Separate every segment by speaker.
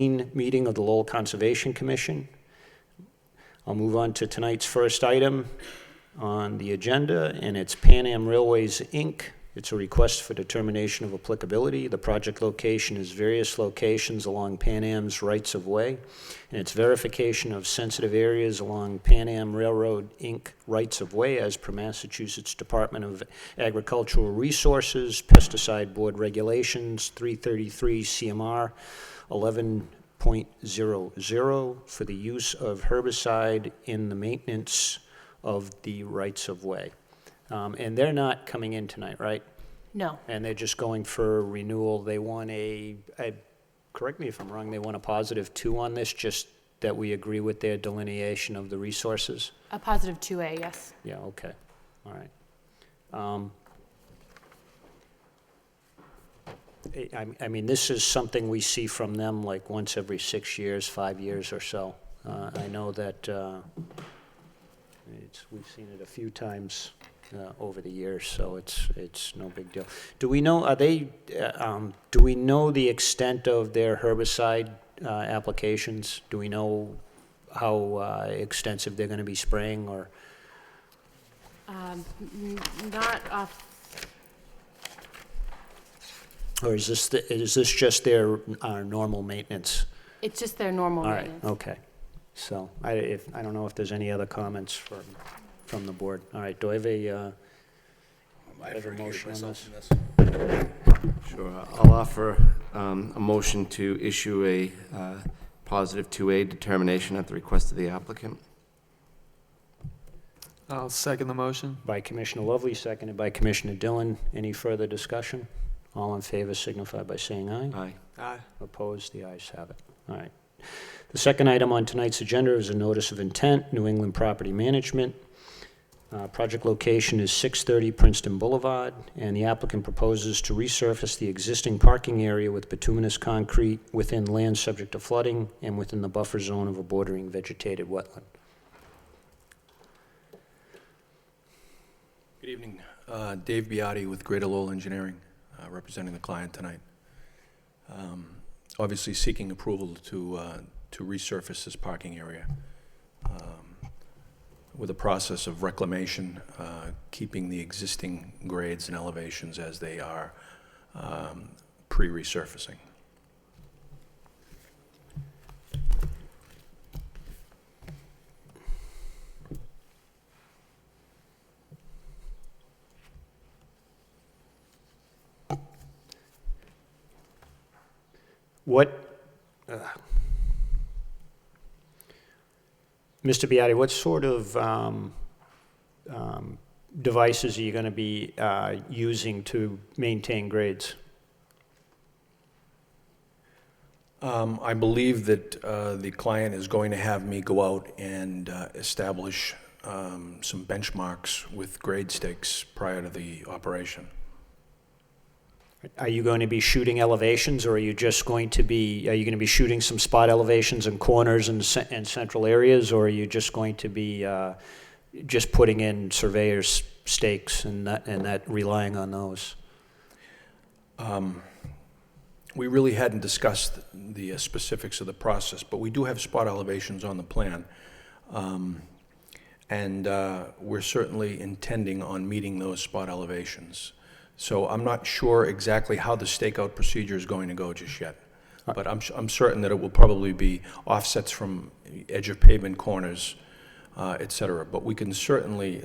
Speaker 1: meeting of the Lowell Conservation Commission. I'll move on to tonight's first item on the agenda, and it's Pan Am Railways, Inc. It's a request for determination of applicability. The project location is various locations along Pan Am's rights-of-way, and it's verification of sensitive areas along Pan Am Railroad, Inc. rights-of-way as per Massachusetts Department of Agricultural Resources, Pesticide Board Regulations, 333 CMR 11.00 for the use of herbicide in the maintenance of the rights-of-way. And they're not coming in tonight, right?
Speaker 2: No.
Speaker 1: And they're just going for renewal. They want correct me if I'm wrong, they want a +2 on this, just that we agree with their delineation of the resources?
Speaker 2: A +2A, yes.
Speaker 1: Yeah, okay, all right. I mean, this is something we see from them like once every 6 years, 5 years or so. I know that we've seen it a few times over the years, so it's no big deal. Do we know, do we know the extent of their herbicide applications? Do we know how extensive they're going to be spraying, or?
Speaker 2: Not off.
Speaker 1: Or is this just their normal maintenance?
Speaker 2: It's just their normal
Speaker 1: All
Speaker 2: maintenance.
Speaker 1: right, okay. So I don't know if there's any other comments from the board. All right, do I have a motion on this?
Speaker 3: Sure. I'll offer a motion to issue a +2A determination at the request of the applicant.
Speaker 4: I'll second the motion.
Speaker 1: By Commissioner Lovely, seconded by Commissioner Dillon. Any further discussion? All in favor signify by saying aye.
Speaker 3: Aye.
Speaker 4: Aye.
Speaker 1: Opposed? The ayes have it. All right. The second item on tonight's agenda is a notice of intent, New England Property Management. Project location is 630 Princeton Boulevard, and the applicant proposes to resurface the existing parking area with bituminous concrete within land subject to flooding and within the buffer zone of a bordering vegetated wetland.
Speaker 5: Good evening. Dave Beati with Greater Lowell Engineering, representing the client tonight. Obviously seeking approval to resurface this parking area with a process of reclamation, keeping the existing grades and elevations as they are pre-resurfacing.
Speaker 1: Mr. Beati, what sort of devices are you going to be using to maintain grades?
Speaker 5: I believe that the client is going to have me go out and establish some benchmarks with grade stakes prior to the operation.
Speaker 1: Are you going to be shooting elevations, or are you just going to be shooting some spot elevations and corners and central areas, or are you just going to be just putting in surveyor's stakes and that relying on those?
Speaker 5: We really hadn't discussed the specifics of the process, but we do have spot elevations on the plan. And we're certainly intending on meeting those spot elevations. So I'm not sure exactly how the stakeout procedure is going to go just yet. But I'm certain that it will probably be offsets from edge of pavement corners, et cetera. But we can certainly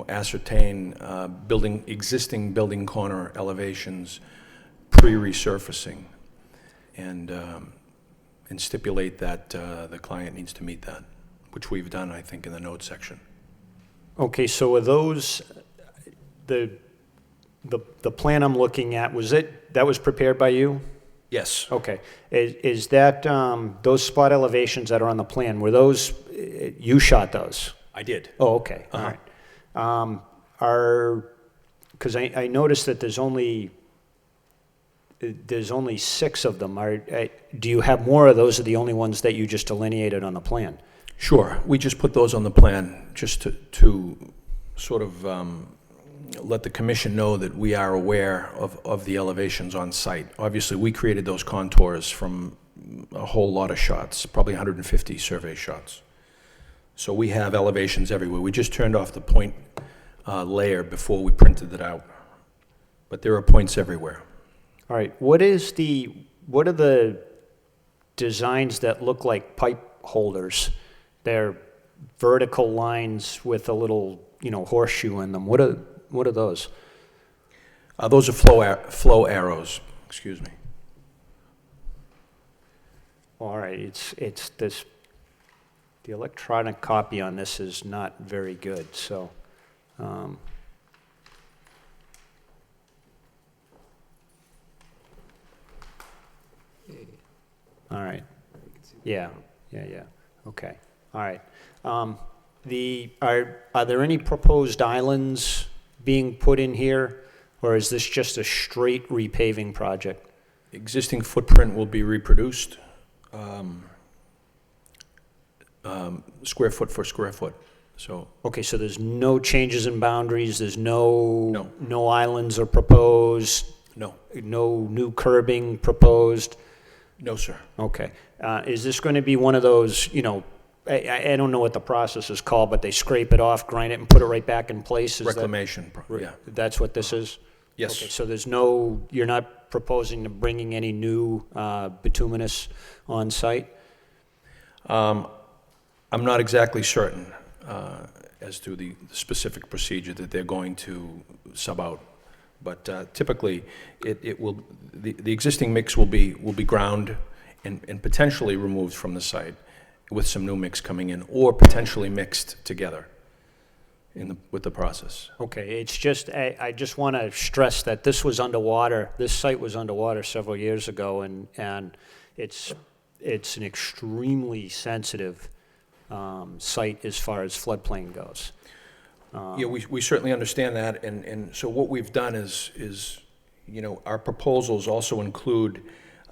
Speaker 5: ascertain existing building corner elevations pre-resurfacing and stipulate that the client needs to meet that, which we've done, I think, in the notes section.
Speaker 1: Okay, so are those the plan I'm looking at, that was prepared by you?
Speaker 5: Yes.
Speaker 1: Okay. Is that those spot elevations that are on the plan, were those, you shot those?
Speaker 5: I did.
Speaker 1: Oh, okay. All right. Because I noticed that there's only 6 of them. Do you have more, or those are the only ones that you just delineated on the plan?
Speaker 5: Sure. We just put those on the plan just to sort of let the commission know that we are aware of the elevations on site. Obviously, we created those contours from a whole lot of shots, probably 150 survey shots. So we have elevations everywhere. We just turned off the point layer before we printed it out. But there are points everywhere.
Speaker 1: All right, what are the designs that look like pipe holders? They're vertical lines with a little, horseshoe in them. What are those?
Speaker 5: Those are flow arrows, excuse me.
Speaker 1: All right, it's this, the electronic copy on this is not very good, so. All right, yeah, okay, all right. Are there any proposed islands being put in here, or is this just a straight repaving project?
Speaker 5: Existing footprint will be reproduced, square foot for square foot. So
Speaker 1: Okay, so there's no changes in boundaries, there's no
Speaker 5: No.
Speaker 1: islands are proposed,
Speaker 5: no,
Speaker 1: no new curbing proposed?
Speaker 5: no, sir.
Speaker 1: Okay. Is this going to be one of those, I don't know what the process is called, but they scrape it off, grind it, and put it right back in place? Is that-
Speaker 5: Reclamation, yeah.
Speaker 1: That's what this is?
Speaker 5: Yes.
Speaker 1: Okay, so you're not proposing to bringing any new bituminous on site?
Speaker 5: I'm not exactly certain as to the specific procedure that they're going to sub out. But typically, the existing mix will be ground and potentially removed from the site with some new mix coming in, or potentially mixed together with the process.
Speaker 1: Okay, it's just, I just want to stress that this site was underwater several years ago, and it's an extremely sensitive site as far as floodplain goes.
Speaker 5: Yeah, we certainly understand that, and so what we've done is our proposals also include,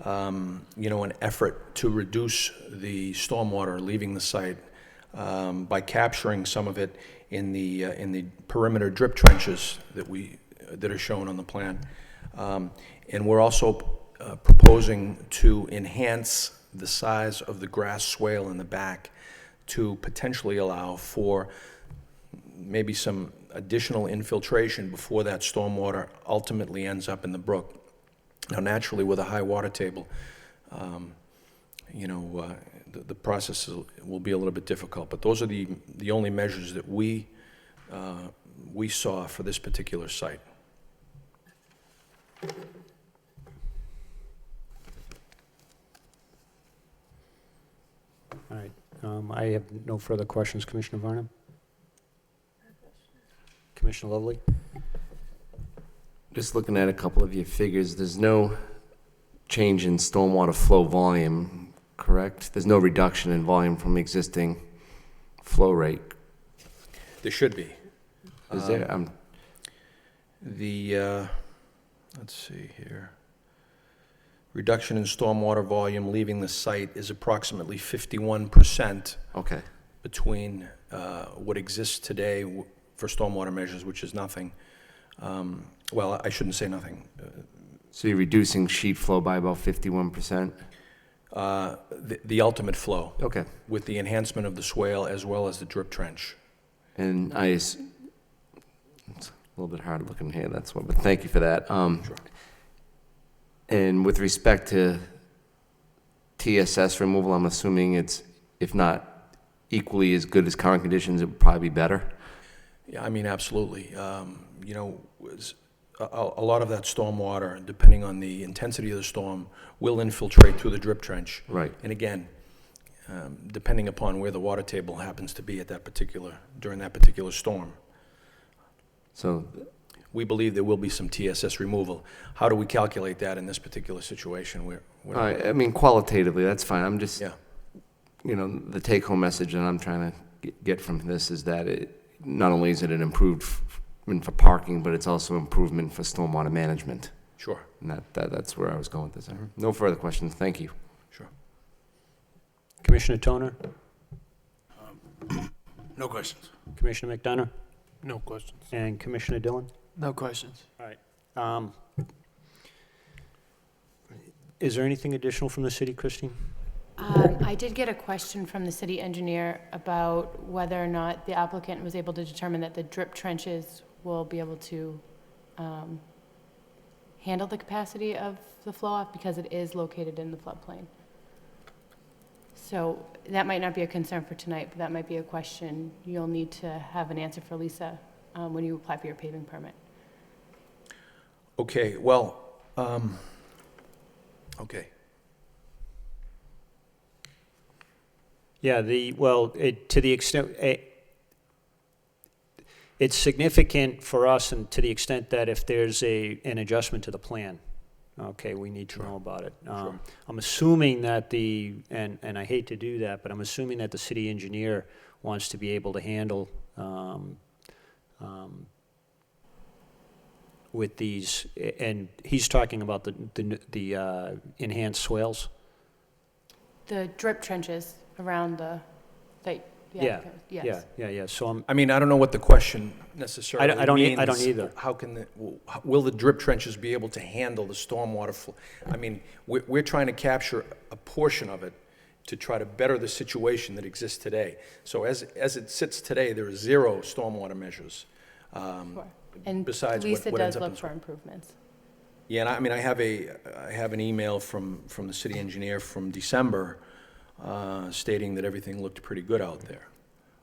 Speaker 5: an effort to reduce the stormwater leaving the site by capturing some of it in the perimeter drip trenches that are shown on the plan. And we're also proposing to enhance the size of the grass swale in the back to potentially allow for maybe some additional infiltration before that stormwater ultimately ends up in the brook. Now, naturally, with a high water table, the process will be a little bit difficult. But those are the only measures that we saw for this particular site.
Speaker 1: All right, I have no further questions. Commissioner Varnum? Commissioner Lovely?
Speaker 3: Just looking at a couple of your figures, there's no change in stormwater flow volume, correct? There's no reduction in volume from existing flow rate,
Speaker 5: There should be.
Speaker 3: is there?
Speaker 5: Let's see here. Reduction in stormwater volume leaving the site is approximately 51%
Speaker 3: Okay,
Speaker 5: between what exists today for stormwater measures, which is nothing. Well, I shouldn't say nothing.
Speaker 3: so you're reducing sheet flow by about 51%?
Speaker 5: The ultimate flow
Speaker 3: Okay,
Speaker 5: with the enhancement of the swale as well as the drip trench.
Speaker 3: and it's a little bit hard looking here, that's what, but thank you for that.
Speaker 5: Sure.
Speaker 3: And with respect to TSS removal, I'm assuming it's, if not equally as good as current conditions, it would probably be better?
Speaker 5: Yeah, I mean, absolutely. A lot of that stormwater, depending on the intensity of the storm, will infiltrate through the drip trench.
Speaker 3: Right.
Speaker 5: And again, depending upon where the water table happens to be during that particular storm.
Speaker 3: So,
Speaker 5: We believe there will be some TSS removal. How do we calculate that in this particular situation?
Speaker 3: I mean, qualitatively, that's fine. I'm just,
Speaker 5: Yeah,
Speaker 3: the take-home message that I'm trying to get from this is that not only is it an improvement for parking, but it's also improvement for stormwater management.
Speaker 5: sure,
Speaker 3: And that's where I was going with this. No further questions. Thank you.
Speaker 5: sure.
Speaker 1: Commissioner Toner?
Speaker 4: No questions.
Speaker 1: Commissioner McDonough?
Speaker 4: No questions.
Speaker 1: And Commissioner Dillon?
Speaker 4: No questions.
Speaker 1: All right. Is there anything additional from the city, Christine?
Speaker 2: I did get a question from the city engineer about whether or not the applicant was able to determine that the drip trenches will be able to handle the capacity of the flow off because it is located in the floodplain. So that might not be a concern for tonight, but that might be a question you'll need to have an answer for Lisa when you apply for your paving permit.
Speaker 5: Okay, well, okay.
Speaker 1: Yeah, to the extent, it's significant for us and to the extent that if there's an adjustment to the plan, okay, we need to know about it.
Speaker 5: Sure.
Speaker 1: I'm assuming that and I hate to do that, but I'm assuming that the city engineer wants to be able to handle with these, and he's talking about the enhanced swales.
Speaker 2: The drip trenches around the,
Speaker 1: Yeah,
Speaker 2: yes.
Speaker 1: yeah. So
Speaker 5: I mean, I don't know what the question necessarily
Speaker 1: I don't
Speaker 5: means.
Speaker 1: either.
Speaker 5: How can, will the drip trenches be able to handle the stormwater flow? I mean, we're trying to capture a portion of it to try to better the situation that exists today. So as it sits today, there are 0 stormwater measures.
Speaker 2: Sure. And
Speaker 5: Besides
Speaker 2: Lisa
Speaker 5: what ends
Speaker 2: does
Speaker 5: up in
Speaker 2: look for improvements.
Speaker 5: Yeah, and I mean, I have an email from the city engineer from December stating that everything looked pretty good out there.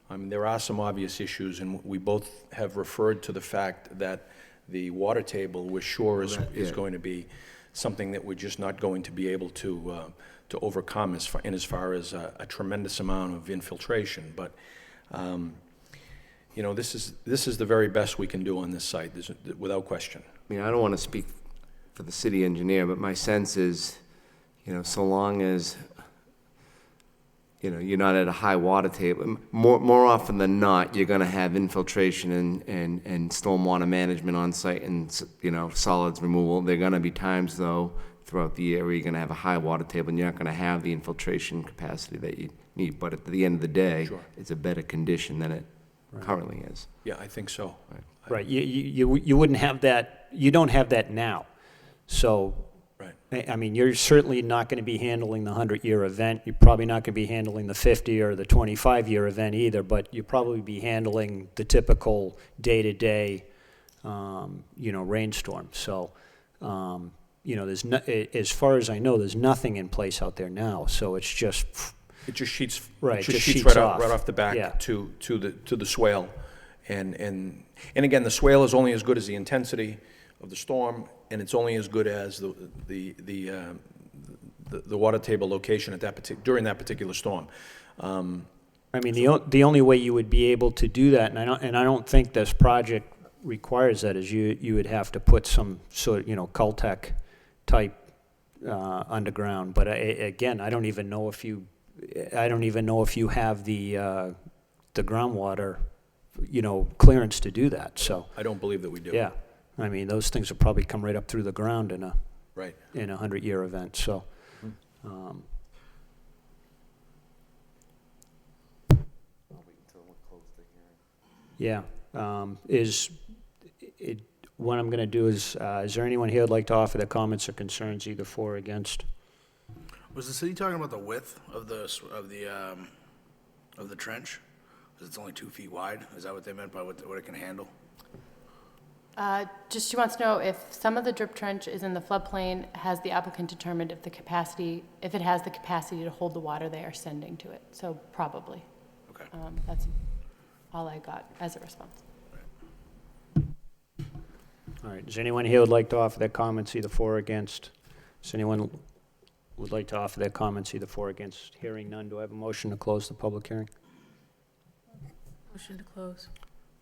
Speaker 5: I mean, there are some obvious issues, and we both have referred to the fact that the water table, we're sure is going to be something that we're just not going to be able to overcome as far as a tremendous amount of infiltration. But you know, this is the very best we can do on this site, without question.
Speaker 3: I mean, I don't want to speak for the city engineer, but my sense is, so long as, you're not at a high water table, more often than not, you're going to have infiltration and stormwater management on site and, solids removal. There are going to be times, though, throughout the year where you're going to have a high water table and you're not going to have the infiltration capacity that you need. But at the end of the day,
Speaker 5: Sure.
Speaker 3: It's a better condition than it currently is.
Speaker 5: Yeah, I think so.
Speaker 1: right, you wouldn't have that. You don't have that now. So,
Speaker 5: Right.
Speaker 1: I mean, you're certainly not going to be handling the 100-year event. You're probably not going to be handling the 50 or the 25-year event either, but you'll probably be handling the typical day-to-day, rainstorm. So, there's as far as I know, there's nothing in place out there now. So it's just
Speaker 5: It just sheets
Speaker 1: Right,
Speaker 5: It just
Speaker 1: just
Speaker 5: sheets
Speaker 1: sheets
Speaker 5: right off the back
Speaker 1: Yeah.
Speaker 5: to the swale, and again, the swale is only as good as the intensity of the storm, and it's only as good as the water table location at during that particular storm.
Speaker 1: I mean, the only way you would be able to do that, and I don't think this project requires that, is you would have to put some sort of, Caltech type underground. But again, I don't even know if you have the groundwater, clearance to do that. So
Speaker 5: I don't believe that we do.
Speaker 1: yeah, I mean, those things will probably come right up through the ground in a
Speaker 5: Right.
Speaker 1: 100-year event. So. Yeah, what I'm going to do is there anyone here who'd like to offer their comments or concerns either for or against?
Speaker 6: Was the city talking about the width of the trench? Because it's only 2 feet wide. Is that what they meant by what it can handle?
Speaker 2: Just she wants to know if some of the drip trench is in the floodplain, has the applicant determined if it has the capacity to hold the water they are sending to it? So probably.
Speaker 6: Okay.
Speaker 2: That's all I got as a response.
Speaker 1: All right, is anyone here who'd like to offer their comments either for or against? Does anyone would like to offer their comments either for or against? Hearing none, do I have a motion to close the public hearing?
Speaker 2: Motion to close.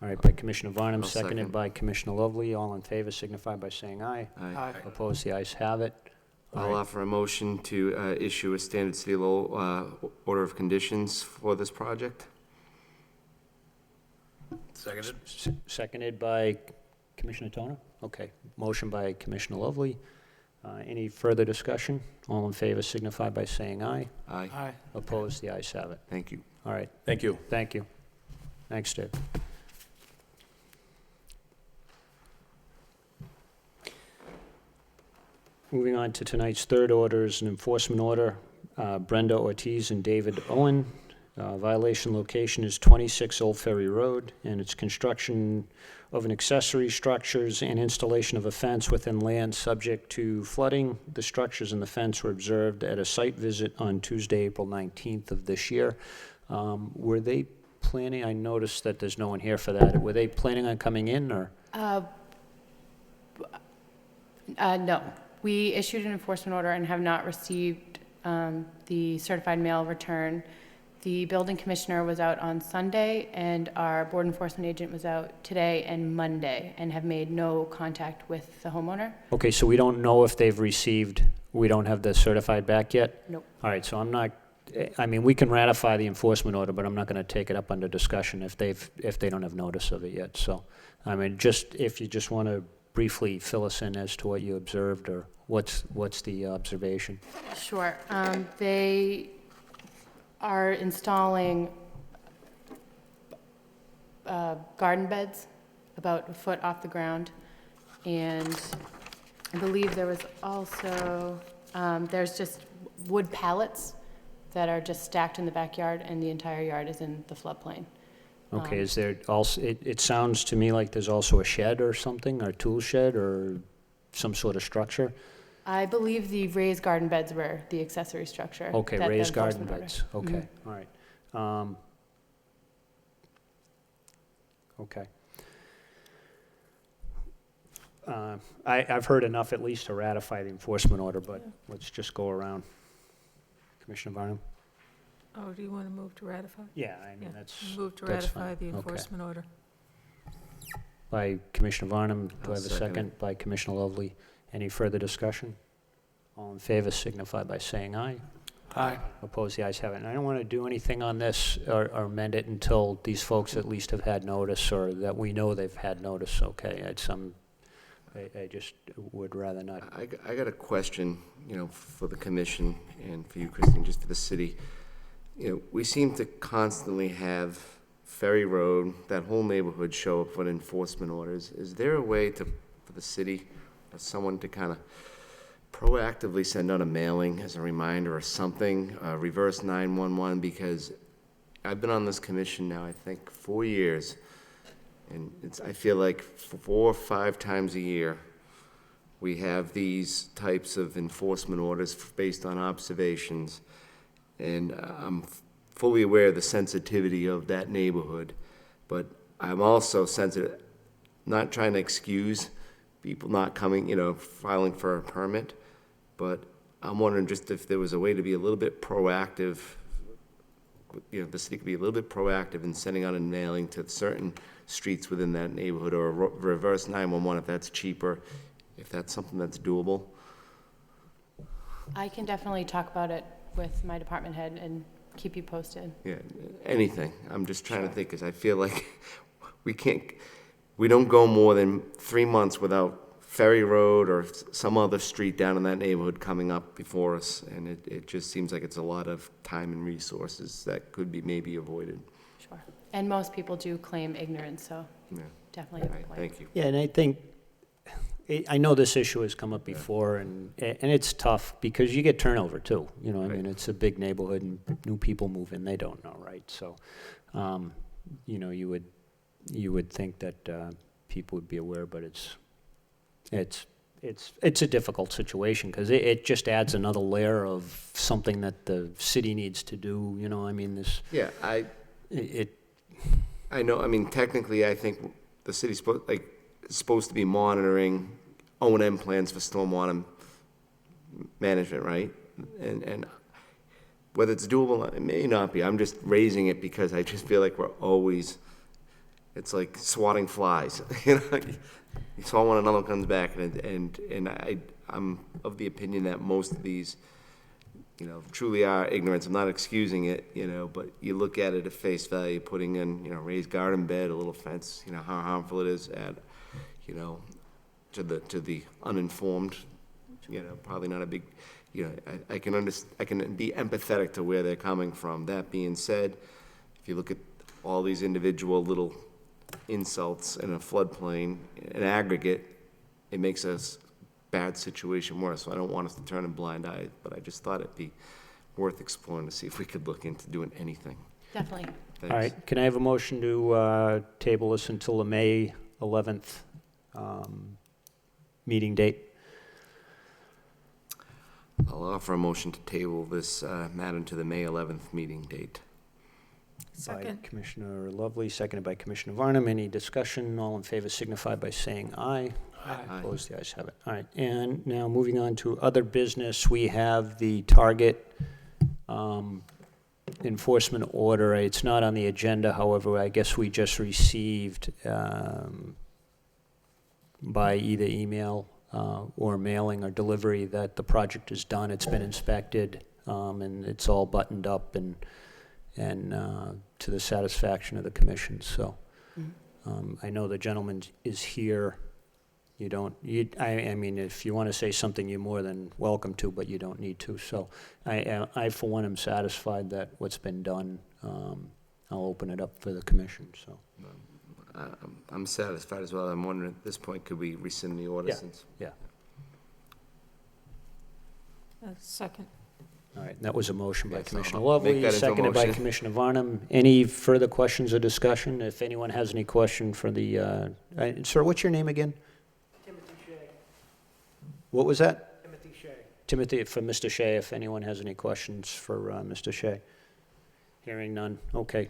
Speaker 1: All right, by Commissioner Varnum,
Speaker 3: I'll
Speaker 1: seconded
Speaker 3: second.
Speaker 1: by Commissioner Lovely. All in favor signify by saying aye.
Speaker 4: Aye.
Speaker 1: Opposed, the ayes have it. All
Speaker 3: I'll
Speaker 1: right.
Speaker 3: offer a motion to issue a standard city Lowell order of conditions for this project.
Speaker 6: Seconded?
Speaker 1: Seconded by Commissioner Toner? Okay, motion by Commissioner Lovely. Any further discussion? All in favor signify by saying aye.
Speaker 3: Aye.
Speaker 4: Aye.
Speaker 1: Opposed, the ayes have it.
Speaker 3: Thank you.
Speaker 1: All right,
Speaker 5: Thank you.
Speaker 1: thank you. Thanks, Dave. Moving on to tonight's third order is an enforcement order. Brenda Ortiz and David Owen. Violation location is 26 Old Ferry Road, and it's construction of an accessory structures and installation of a fence within land subject to flooding. The structures and the fence were observed at a site visit on Tuesday, April 19th of this year. Were they planning, I noticed that there's no one here for that. Were they planning on coming in, or?
Speaker 2: No. We issued an enforcement order and have not received the certified mail return. The building commissioner was out on Sunday, and our board enforcement agent was out today and Monday, and have made no contact with the homeowner.
Speaker 1: Okay, so we don't know if they've received, we don't have the certified back yet?
Speaker 2: Nope.
Speaker 1: All right, so I'm not, I mean, we can ratify the enforcement order, but I'm not going to take it up under discussion if they don't have notice of it yet. So, I mean, just, if you just want to briefly fill us in as to what you observed, or what's the observation?
Speaker 2: Sure. They are installing garden beds about a foot off the ground. And I believe there was also, there's just wood pallets that are just stacked in the backyard, and the entire yard is in the floodplain.
Speaker 1: Okay, is there also, it sounds to me like there's also a shed or something, or a tool shed, or some sort of structure?
Speaker 2: I believe the raised garden beds were the accessory structure.
Speaker 1: Okay,
Speaker 2: that the
Speaker 1: raised garden
Speaker 2: enforcement order.
Speaker 1: beds, okay, all right. Okay. I've heard enough at least to ratify the enforcement order, but let's just go around. Commissioner Barnum?
Speaker 4: Oh, do you want to move to ratify?
Speaker 1: Yeah, I mean,
Speaker 4: Yeah.
Speaker 1: that's,
Speaker 4: Move to
Speaker 1: that's
Speaker 4: ratify
Speaker 1: fine.
Speaker 4: the
Speaker 1: Okay.
Speaker 4: enforcement order.
Speaker 1: By Commissioner Varnum, do I
Speaker 3: I'll
Speaker 1: have a
Speaker 3: second
Speaker 1: second? By Commissioner Lovely. Any further discussion? All in favor signify by saying aye.
Speaker 6: Aye.
Speaker 1: Opposed, the ayes have it. And I don't want to do anything on this or amend it until these folks at least have had notice, or that we know they've had notice, okay? I just would rather not.
Speaker 3: I got a question, for the commission and for you, Christine, just for the city. We seem to constantly have Ferry Road, that whole neighborhood show up for enforcement orders. Is there a way for the city, or someone to kind of proactively send out a mailing as a reminder or something, reverse 911? Because I've been on this commission now, I think, 4 years, and I feel like 4 or 5 times a year, we have these types of enforcement orders based on observations. And I'm fully aware of the sensitivity of that neighborhood, but I'm also sensitive, not trying to excuse people not coming, filing for a permit, but I'm wondering just if there was a way to be a little bit proactive, the city could be a little bit proactive in sending out a mailing to certain streets within that neighborhood, or a reverse 911 if that's cheaper, if that's something that's doable.
Speaker 2: I can definitely talk about it with my department head and keep you posted.
Speaker 3: Yeah, anything. I'm just trying to think, because I feel like we don't go more than 3 months without Ferry Road or some other street down in that neighborhood coming up before us, and it just seems like it's a lot of time and resources that could be maybe avoided.
Speaker 2: Sure. And most people do claim ignorance, so
Speaker 3: Yeah.
Speaker 2: definitely
Speaker 3: All
Speaker 2: a
Speaker 3: right,
Speaker 2: point.
Speaker 3: thank you.
Speaker 1: Yeah, and I think, I know this issue has come up before, and it's tough, because you get turnover too, I mean, it's a big neighborhood, and new people move in, they don't know, right? So, you would think that people would be aware, but it's a difficult situation, because it just adds another layer of something that the city needs to do, I mean, this,
Speaker 3: Yeah, I know, I mean, technically, I think the city's supposed to be monitoring O&M plans for stormwater management, right? And whether it's doable, it may not be. I'm just raising it because I just feel like it's like swatting flies. You swat one, another one comes back, and I'm of the opinion that most of these, truly are ignorance. I'm not excusing it, but you look at it at face value, putting in, raised garden bed, a little fence, how harmful it is at, to the uninformed, probably not a big, I can be empathetic to where they're coming from. That being said, if you look at all these individual little insults in a floodplain, in aggregate, it makes us bad situation worse. So I don't want us to turn a blind eye, but I just thought it'd be worth exploring to see if we could look into doing anything.
Speaker 2: Definitely.
Speaker 1: All
Speaker 3: Thanks.
Speaker 1: right, can I have a motion to table this until the May 11th meeting date?
Speaker 3: I'll offer a motion to table this matter to the May 11th meeting date.
Speaker 4: Second.
Speaker 1: By Commissioner Lovely, seconded by Commissioner Varnum. Any discussion? All in favor signify by saying aye.
Speaker 3: Aye.
Speaker 1: Opposed, the ayes have it. All right, and now moving on to other business, we have the Target enforcement order. It's not on the agenda, however, I guess we just received by either email or mailing or delivery that the project is done, it's been inspected, and it's all buttoned up and to the satisfaction of the commission, so. I know the gentleman is here. I mean, if you want to say something, you're more than welcome to, but you don't need to. So I for one, am satisfied that what's been done. I'll open it up for the commission, so.
Speaker 3: I'm satisfied as well. I'm wondering at this point, could we rescind the order
Speaker 1: Yeah.
Speaker 3: since?
Speaker 1: Yeah,
Speaker 4: Second.
Speaker 1: all right, that was a motion by
Speaker 3: Yes,
Speaker 1: Commissioner
Speaker 3: I'll make
Speaker 1: Lovely,
Speaker 3: that into a
Speaker 1: seconded by
Speaker 3: motion.
Speaker 1: Commissioner Varnum. Any further questions or discussion? If anyone has any question for the, sir, what's your name again?
Speaker 7: Timothy Shea.
Speaker 1: What was that?
Speaker 7: Timothy Shea.
Speaker 1: Timothy, for Mr. Shea, if anyone has any questions for Mr. Shea. Hearing none. Okay,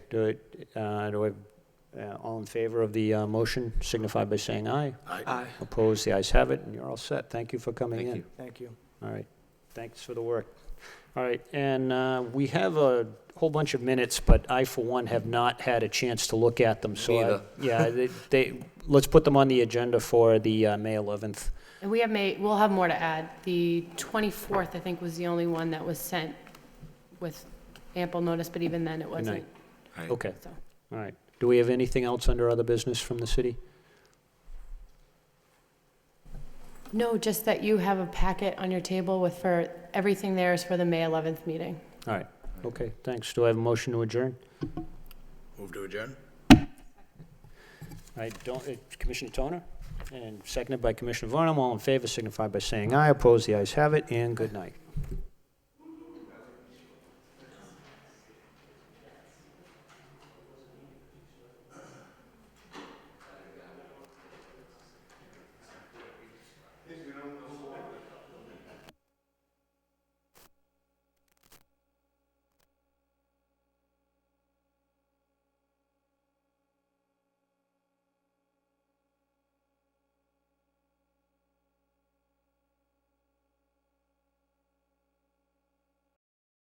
Speaker 1: all in favor of the motion signify by saying aye.
Speaker 6: Aye.
Speaker 1: Opposed, the ayes have it, and you're all set. Thank you for coming in.
Speaker 3: Thank you.
Speaker 7: Thank you.
Speaker 1: All right, thanks for the work. All right, and we have a whole bunch of minutes, but I, for one, have not had a chance to look at them, so.
Speaker 3: Neither.
Speaker 1: Yeah, let's put them on the agenda for the May 11th.
Speaker 2: And we'll have more to add. The 24th, I think, was the only one that was sent with ample notice, but even then it wasn't.
Speaker 3: Aye.
Speaker 1: Okay,
Speaker 2: So,
Speaker 1: all right. Do we have anything else under other business from the city?
Speaker 2: no, just that you have a packet on your table for everything there is for the May 11th meeting.
Speaker 1: All right, okay, thanks. Do I have a motion to adjourn?
Speaker 6: Move to adjourn?
Speaker 1: Commissioner Toner, and seconded by Commissioner Varnum. All in favor signify by saying aye. Opposed, the ayes have it, and good night.